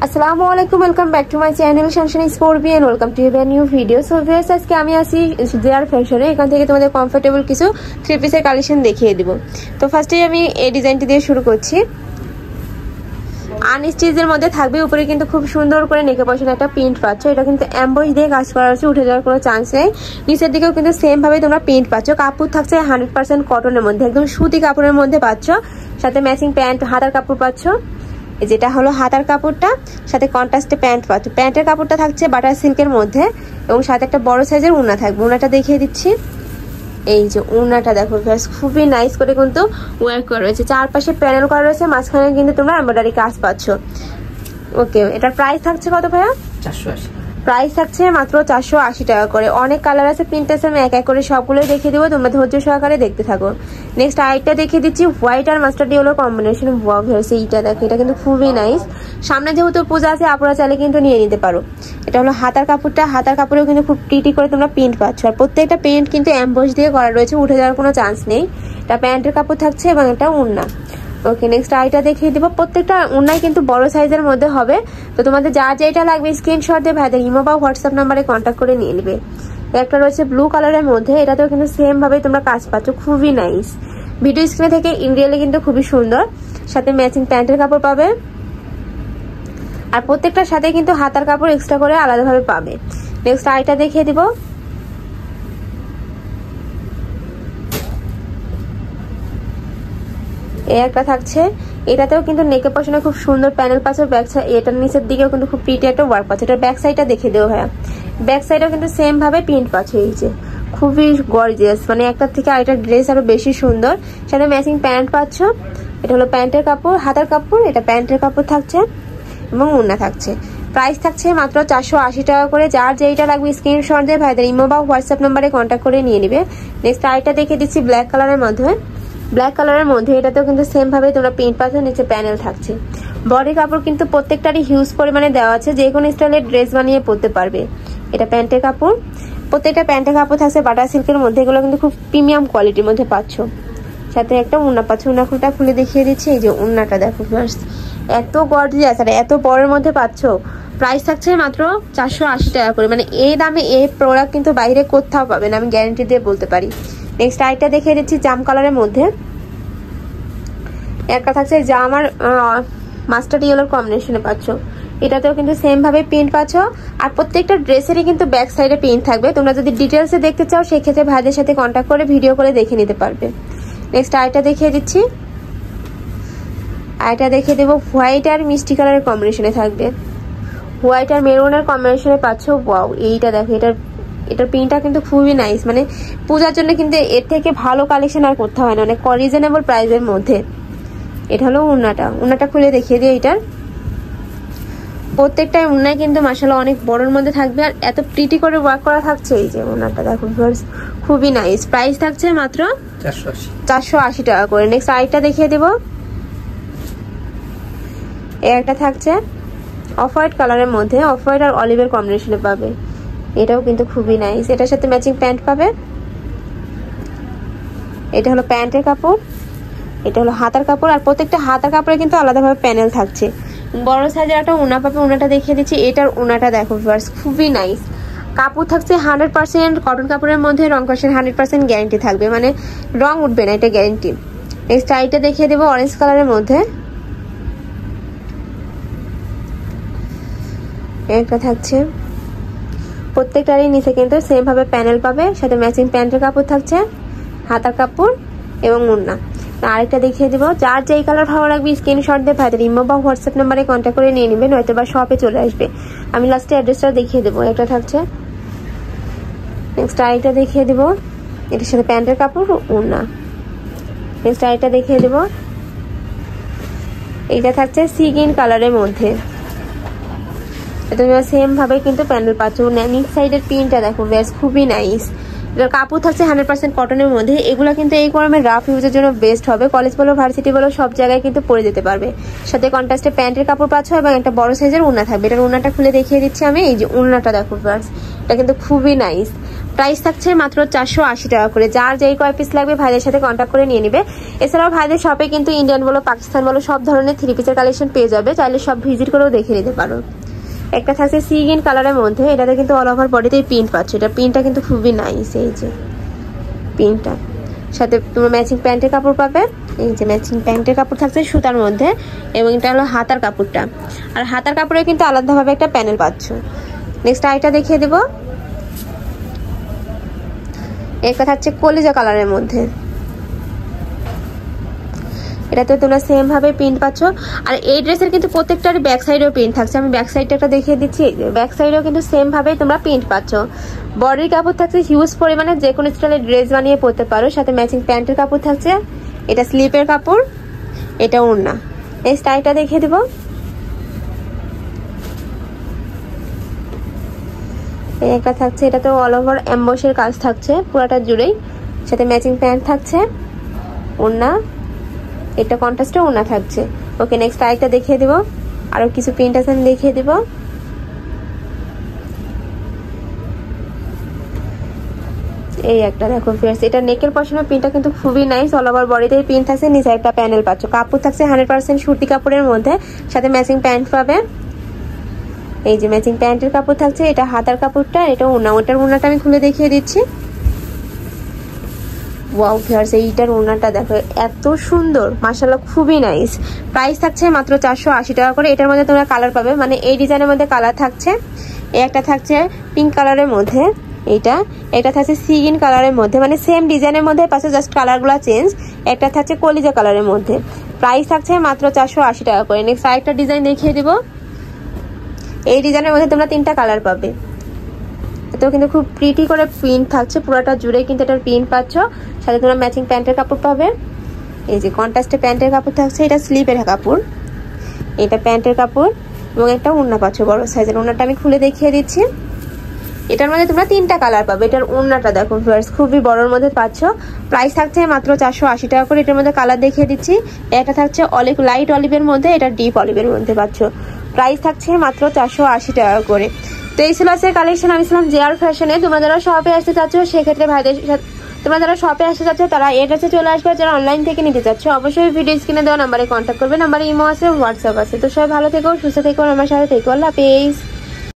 আসসালামু আলাইকুম, welcome back to my channel Shanshan scorpion. Welcome to a new video. So viewers, আজকে আমি আসি জেআর ফ্যাশনে। এখান থেকে তোমাদের কমফোর্টেবল কিছু থ্রি পিসের কালেকশন দেখিয়ে দিব। তো ফার্স্টেই আমি এই ডিজাইনটি দিয়ে শুরু করছি। আনস্টিচের মধ্যে থাকবে, উপরে কিন্তু খুব সুন্দর করে নেকে পশন একটা প্রিন্ট পাচ্ছ। এটা কিন্তু এমবস দিয়ে কাজ করা হচ্ছে, উঠে যাওয়ার কোনো চান্স নেই। নিচের দিকেও কিন্তু সেম ভাবে তোমরা প্রিন্ট পাচ্ছ। কাপড় থাকছে 100% কটনের মধ্যে, একদম সুতি কাপড়ের মধ্যে পাচ্ছ। সাথে ম্যাচিং প্যান্ট, হাতার কাপড় পাচ্ছ। যেটা হলো হাতার কাপড়টা, সাথে কন্ট্রাস্টে প্যান্ট পাচ্ছ। প্যান্টের কাপড়টা থাকছে বাটার সিল্কের মধ্যে এবং সাথে একটা বড় সাইজের উন্না থাকবে। উন্নাটা দেখিয়ে দিচ্ছি। এই যে উন্নাটা দেখো, খুবই নাইস করে কিন্তু ওয়ার্ক করা রয়েছে। চারপাশে প্যানেল করা রয়েছে, মাঝখানে কিন্তু তোমরা এমব্রয়ডারি কাজ পাচ্ছ। ওকে, এটার প্রাইস থাকছে কত ভাইয়া? 480। প্রাইস থাকছে মাত্র 480 টাকা করে। অনেক কালার আছে, প্রিন্টেস আমি এক এক করে সবগুলোই দেখিয়ে দেবো, তোমরা ধৈর্য সহকারে দেখতে থাকো। নেক্সট আরেকটা দেখিয়ে দিচ্ছি, হোয়াইট আর মাস্টার্ড ইয়েলো কম্বিনেশন ওয়ার্ক হয়েছে। এইটা দেখো, এটা কিন্তু খুবই নাইস। সামনে যেহেতু পূজা আছে, আপনারা চাইলে কিন্তু নিয়ে নিতে পারো। এটা হলো হাতার কাপড়টা, হাতার কাপড়েও কিন্তু খুব প্রিটি করে তোমরা প্রিন্ট পাচ্ছ। আর প্রত্যেকটা প্রিন্ট কিন্তু এমবস দিয়ে করা রয়েছে, উঠে যাওয়ার কোনো চান্স নেই। এটা প্যান্টের কাপড় থাকছে এবং এটা উন্না। ওকে, নেক্সট আইটা দেখিয়ে দিব। প্রত্যেকটা উন্নাই কিন্তু বড় সাইজের মধ্যে হবে। তো তোমাদের যা যেটা লাগবে স্ক্রিনশট দিয়ে ভাইদের ইমো বা হোয়াটসঅ্যাপ নাম্বারে কন্ট্যাক্ট করে নিয়ে নেবে। একটা রয়েছে ব্লু কালারের মধ্যে, এটাতেও কিন্তু সেম ভাবে তোমরা কাজ পাচ্ছ, খুবই নাইস। ভিডিও স্ক্রিনে থেকে ইন্ডিয়ালে কিন্তু খুবই সুন্দর। সাথে ম্যাচিং প্যান্টের কাপড় পাবে, আর প্রত্যেকটার সাথে কিন্তু হাতার কাপড় এক্সট্রা করে আলাদাভাবে পাবে। নেক্সট আইটা দেখিয়ে দিব। একটা থাকছে, এটাতেও কিন্তু নেকে পশনে খুব সুন্দর প্যানেল পাচ্ছে। ব্যাক সাইড, এটার নিচের দিকেও কিন্তু খুব প্রিটি একটা ওয়ার্ক পাচ্ছে। এটার ব্যাক সাইডটা দেখে দেবো ভাইয়া। ব্যাক সাইডেও কিন্তু সেম ভাবে প্রিন্ট পাচ্ছে। এই যে খুবই গর্জিয়াস, মানে একটার থেকে আরেকটা ড্রেস আরো বেশি সুন্দর। সাথে ম্যাচিং প্যান্ট পাচ্ছ। এটা হলো প্যান্টের কাপড়, হাতার কাপড়, এটা প্যান্টের কাপড় থাকছে এবং ওড়না থাকছে। প্রাইস থাকছে মাত্র 480 টাকা করে। যার যেইটা লাগবে স্ক্রিনশট দিয়ে ভাইদের ইমো বা হোয়াটসঅ্যাপ নাম্বারে কন্ট্যাক্ট করে নিয়ে নিবে। নেক্সট আরেকটা দেখে দিচ্ছি ব্ল্যাক কালারের মধ্যে। ব্ল্যাক কালারের মধ্যে এটাতেও কিন্তু সেম ভাবে তোমরা প্রিন্ট পাচ্ছ, নিচে প্যানেল থাকছে। বডি কাপড় কিন্তু প্রত্যেকটারই হিউজ পরিমাণে দেওয়া আছে, যে কোনো স্টাইলের ড্রেস বানিয়ে পরতে পারবে। এটা প্যান্টের কাপড়, প্রত্যেকটা প্যান্টের কাপড় থাকছে বাটার সিল্কের মধ্যে। এগুলো কিন্তু খুব প্রিমিয়াম কোয়ালিটির মধ্যে পাচ্ছ। সাথে একটা উন্না পাচ্ছ। উন্নাটা খুলে দেখিয়ে দিচ্ছি। এই যে উন্নাটা দেখো ফার্স্ট, এত গর্জিয়াস আর এত বড়ের মধ্যে পাচ্ছ। প্রাইস থাকছে মাত্র 480 টাকা করে। মানে এই দামে এই প্রোডাক্ট কিন্তু বাইরে কোথাও পাবে না, আমি গ্যারান্টি দিয়ে বলতে পারি। নেক্সট আইটা দেখিয়ে দিচ্ছি জাম কালারের মধ্যে। একটা থাকছে জাম আর মাস্টার্ড ইয়েলোর কম্বিনেশনে পাচ্ছ। এটাতেও কিন্তু সেম ভাবে প্রিন্ট পাচ্ছ। আর প্রত্যেকটা ড্রেসেরই কিন্তু ব্যাক সাইডে প্রিন্ট থাকবে। তোমরা যদি ডিটেলসে দেখতে চাও, সেক্ষেত্রে ভাইদের সাথে কন্ট্যাক্ট করে ভিডিও করে দেখে নিতে পারবে। নেক্সট আইটা দেখিয়ে দিচ্ছি। আইটা দেখিয়ে দেবো হোয়াইট আর মিষ্টি কালারের কম্বিনেশনে থাকবে। হোয়াইট আর মেরুনের কম্বিনেশনে পাচ্ছ। ওয়াও, এইটা দেখো, এটার প্রিন্টটা কিন্তু খুবই নাইস। মানে পূজার জন্য কিন্তু এর থেকে ভালো কালেকশন আর করতে হয় না, অনেক রিজনেবল প্রাইসের মধ্যে। এটা হলো উন্নাটা খুলে দেখিয়ে দিই। এটার প্রত্যেকটা উন্নায় কিন্তু মাশাআল্লাহ অনেক বড়র মধ্যে থাকবে, আর এত প্রিটি করে ওয়ার্ক করা থাকছে। এই যে উন্নাটা দেখো, খুবই নাইস। প্রাইস থাকছে মাত্র 480 টাকা করে। নেক্সট আইটা দেখিয়ে দেবো। একটা থাকছে অফ হোয়াইট কালারের মধ্যে, অফ হোয়াইট আর অলিভের কম্বিনেশনে পাবে। এটাও কিন্তু খুবই নাইস। এটার সাথে ম্যাচিং প্যান্ট পাবে। এটা হলো প্যান্টের কাপড়, এটা হলো হাতার কাপড়। আর প্রত্যেকটা হাতার কাপড়ে কিন্তু আলাদাভাবে প্যানেল থাকছে। বড় সাইজের একটা উনা পাবে, উনাটা দেখিয়ে দিচ্ছি। এটার উনাটা দেখো ভিউয়ার্স, খুবই নাইস। কাপড় থাকছে 100% কটন কাপড়ের মধ্যে, রং কষের 100% গ্যারান্টি থাকবে, মানে রং উঠবে না, এটা গ্যারান্টি। নেক্সট আইটা দেখিয়ে দেবো অরেঞ্জ কালারের মধ্যে। একটা থাকছে, প্রত্যেকটারই নিচে কিন্তু সেম ভাবে প্যানেল পাবে। সাথে ম্যাচিং প্যান্টের কাপড় থাকছে, হাতার কাপড় এবং ওড়না। আরেকটা দেখিয়ে দিব। যার যেই কালার ভালো লাগবে স্ক্রিনশট দিয়ে ভাইদের ইমো বা হোয়াটসঅ্যাপ নাম্বারে কন্ট্যাক্ট করে নিয়ে নেবে, নয়তো বা শপে চলে আসবে। আমি লাস্টে অ্যাড্রেসটা দেখিয়ে দেবো। একটা থাকছে। নেক্সট আরেকটা দেখিয়ে দিব, এটার সাথে প্যান্টের কাপড়, ওড়না। নেক্সট আরেকটা দেখিয়ে দেব। এইটা থাকছে সি গ্রিন কালারের মধ্যে। তোমরা সেম ভাবে কিন্তু প্যান্ডেল পাচ্ছ। নিচ সাইডের প্রিন্টটা দেখো, বেশ খুবই নাইস। এটার কাপড় থাকছে 100% কটনের মধ্যে। এগুলো কিন্তু এই গরমে রাফ ইউজের জন্য বেস্ট হবে, কলেজ বলো ভার্সিটি বলো সব জায়গায় কিন্তু পরে যেতে পারবে। সাথে কন্ট্রাস্টে প্যান্টের কাপড় পাচ্ছ এবং একটা বড় সাইজের ওড়না থাকবে। এটার ওড়নাটা খুলে দেখিয়ে দিচ্ছি আমি। এই যে ওড়নাটা দেখো ভিউয়ার্স, এটা কিন্তু খুবই নাইস। প্রাইস থাকছে মাত্র 480 টাকা করে। যার যেই কয় পিস লাগবে ভাইদের সাথে কন্ট্যাক্ট করে নিয়ে নিবে। এছাড়াও ভাইদের শপে কিন্তু ইন্ডিয়ান বলো পাকিস্তান বলো সব ধরনের 3 পিসের কালেকশন পেয়ে যাবে, চাইলে সব ভিজিট করেও দেখে নিতে পারো। একটা থাকছে সি গ্রিন কালারের মধ্যে, এটাতে কিন্তু অল ওভার বডিতে প্রিন্ট পাচ্ছ। এটা প্রিন্টটা কিন্তু খুবই নাইস। এই যে প্রিন্টটা, সাথে তোমার ম্যাচিং প্যান্টের কাপড় পাবে। এই যে ম্যাচিং প্যান্টের কাপড় থাকছে সুতার মধ্যে, এবং এটা হলো হাতার কাপড়টা। আর হাতার কাপড়ে কিন্তু আলাদাভাবে একটা প্যানেল পাচ্ছ। নেক্সট আইটা দেখিয়ে দেবো। একটা থাকছে কলিজা কালারের মধ্যে, এটাতে তোমরা সেম ভাবে প্রিন্ট পাচ্ছ। আর এই ড্রেসের কিন্তু প্রত্যেকটার ব্যাক সাইডেও প্রিন্ট থাকছে। আমি ব্যাক সাইডটা একটা দেখিয়ে দিচ্ছি। ব্যাক সাইডেও কিন্তু সেম ভাবে তোমরা প্রিন্ট পাচ্ছ। বডির কাপড় থাকছে হিউজ পরিমাণে, যে কোনো স্টাইলের ড্রেস বানিয়ে পরতে পারো। সাথে ম্যাচিং প্যান্টের কাপড় থাকছে, এটা স্লিপের কাপড়, এটা ওড়না। এই স্টাইলটা দেখিয়ে দেবো। এই একটা থাকছে, এটা তো অল ওভার এমবসের কাজ থাকছে পুরাটা জুড়েই। সাথে ম্যাচিং প্যান্ট থাকছে, ওড়না, এটা কন্ট্রাস্টে ওড়না থাকছে। ওকে, নেক্সট আরেকটা দেখিয়ে দেবো। আরো কিছু প্রিন্ট আছে আমি দেখিয়ে দেবো। এই একটা দেখো ফ্রেন্ডস, এটা নেকের পশনের প্রিন্টটা কিন্তু খুবই নাইস। অল ওভার বডিতে প্রিন্ট থাকছে, নিচে একটা প্যানেল পাচ্ছ। কাপড় থাকছে 100% সুতি কাপড়ের মধ্যে, সাথে ম্যাচিং প্যান্ট পাবে। এই যে ম্যাচিং প্যান্টের কাপড় থাকছে, এটা হাতার কাপড়টা, এটা ওড়না। ওটার ওড়নাটা আমি খুলে দেখিয়ে দিচ্ছি। ওয়াও ভিউয়ার্স, এইটার ওড়নাটা দেখো এত সুন্দর, মাশাআল্লাহ খুবই নাইস। প্রাইস থাকছে মাত্র 480 টাকা করে। এটার মধ্যে তোমরা কালার পাবে, মানে এই ডিজাইনের মধ্যে কালার থাকছে। এই একটা থাকছে পিঙ্ক কালারের মধ্যে, এটা থাকছে সি গ্রিন কালারের মধ্যে, মানে সেম ডিজাইনের মধ্যে পাশে জাস্ট কালারগুলো চেঞ্জ। একটা থাকছে কলিজা কালারের মধ্যে। প্রাইস থাকছে মাত্র 480 টাকা করে। নেক্সট আরেকটা ডিজাইন দেখিয়ে দিব। এই ডিজাইনের মধ্যে তোমরা 3টা কালার পাবে। এটাও কিন্তু খুব প্রিটি করে প্রিন্ট থাকছে, পুরোটা জুড়ে কিন্তু এটার প্রিন্ট পাচ্ছ। সাথে তোমরা ম্যাচিং প্যান্টের কাপড় পাবে। এই যে কন্ট্রাস্টে প্যান্টের কাপড় থাকছে, এটা স্লিপের কাপড়, এটা প্যান্টের কাপড়, এবং একটা ওড়না পাচ্ছ বড় সাইজের। ওড়নাটা আমি খুলে দেখিয়ে দিচ্ছি। এটার মধ্যে তোমরা 3টা কালার পাবে। এটার ওড়নাটা দেখো ভিউয়ার্স, খুবই বড়র মধ্যে পাচ্ছ। প্রাইস থাকছে মাত্র 480 টাকা করে। এটার মধ্যে কালার দেখিয়ে দিচ্ছি। এটা থাকছে অলিভ, লাইট অলিভের মধ্যে, এটা ডিপ অলিভের মধ্যে পাচ্ছ। প্রাইস থাকছে মাত্র 480 টাকা করে। তো এই ছিল আজকের কালেকশন। আমি ছিলাম জেআর ফ্যাশনে। তোমরা যারা শপে আসতে চাচ্ছ সেক্ষেত্রে ভাইদের সাথে, তোমরা যারা শপে আসতে চাচ্ছ তারা এড্রেসে চলে আসবে। যারা অনলাইন থেকে নিতে চাচ্ছ অবশ্যই ভিডিও স্ক্রিনে দেওয়া নাম্বারে কন্ট্যাক্ট করবে। নাম্বারে ইমো আছে, হোয়াটসঅ্যাপ আছে। তো সবাই ভালো থেকো, সুস্থ থেকো, আমার সাথে থেকো। আল্লাহ হাফেজ।